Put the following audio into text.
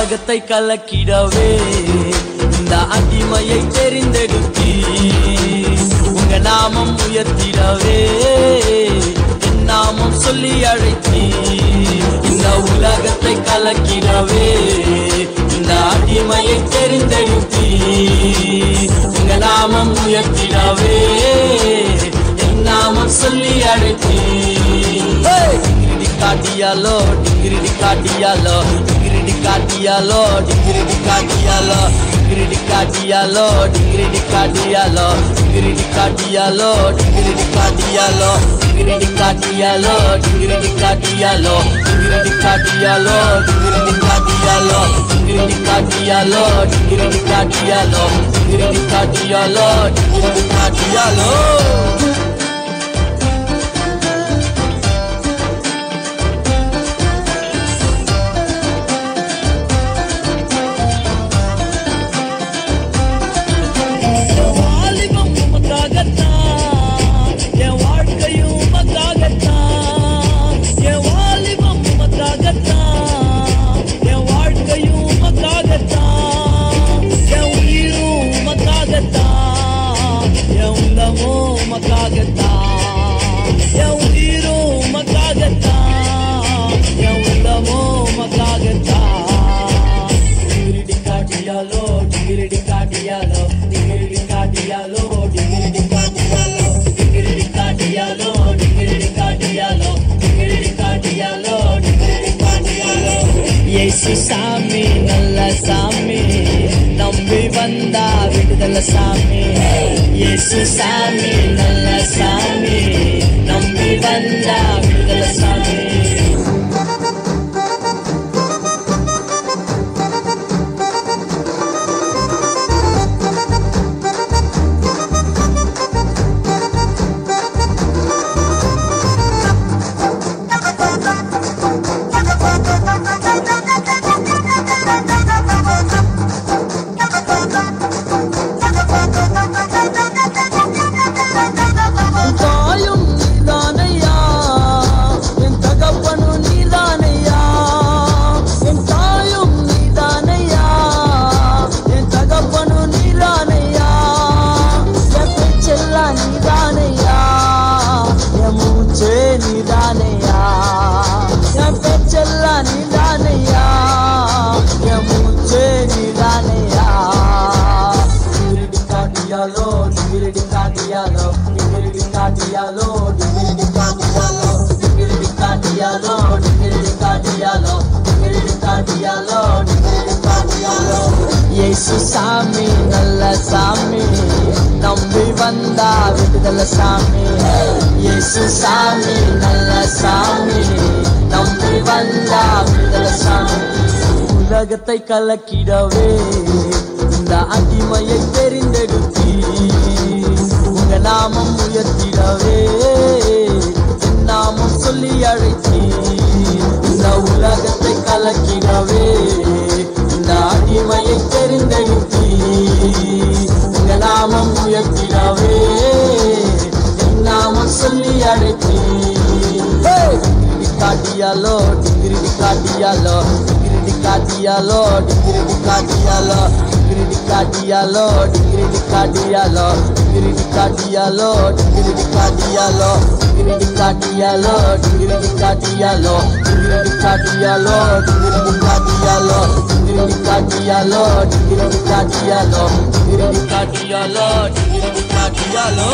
உலகத்தை கலக்கிடவே இந்த அடிமையை தெரிந்தெடுத்தி உங்க நாமம் உயர்த்திடவே என் நாமம் சொல்லி அழைத்தி இந்த உலகத்தை கலக்கிடவே இந்த அடிமையை தெரிந்தெடுத்தி உங்க நாமம் உயர்த்திடவே என் நாமம் சொல்லி அழைத்தி காட்டியாலோ டிகிரிடி காட்டியாலோ டிகிரிடி காட்டியாலோ டிகிரிடி காட்டியாலோ டிகிரிடி காட்டியாலோ டிகிரிடி காட்டியாலோ டிகிரிடி காட்டியாலோ டிகிரிடி காட்டியாலோ டிகிரிடி காட்டியாலோ டிகிரிடி காட்டியாலோ டிகிரிடி காட்டியாலோ டிகிரிடி காட்டியாலோ டிகிரிடி காட்டியாலோ டிகிரிடி காட்டியாலோ டிகிரிடி காட்டியாலோ டிகிரிடி காட்டியாலோ இயேசு சாமி நல்ல சாமி நம்பி வந்தா விடுதல சாமி இயேசு சாமி நல்ல சாமி நம்பி வந்தா விடுதல சாமி இயேசு சாமி நல்ல சாமி நம்பி வந்தா விடுதல சாமி இயேசு சாமி நல்ல சாமி நம்பி வந்தா விடுதல சாமி உலகத்தை கலக்கிடவே இந்த அடிமையை தெரிந்தெடுத்தி உங்க நாமம் உயர்த்திடவே என் நாமம் சொல்லி அழைத்தி இந்த உலகத்தை கலக்கிடவே இந்த அடிமையை தெரிந்தெடுத்தி உங்க நாமம் உயர்த்திடவே என் நாமம் சொல்லி அழைத்தி காட்டியாலோ டிகிரிடி காட்டியாலோ டிகிரிடி காட்டியாலோ டிகிரிடி காட்டியாலோ டிகிரிடி காட்டியாலோ டிகிரிடி காட்டியாலோ டிகிரிடி காட்டியாலோ டிகிரிடி காட்டியாலோ டிகிரிடி காட்டியாலோ டிகிரிடி காட்டியாலோ டிகிரிடி காட்டியாலோ டிகிரிடி காட்டியாலோ டிகிரிடி காட்டியாலோ டிகிரிடி காட்டியாலோ டிகிரிடி காட்டியாலோ டிகிரிடி காட்டியாலோ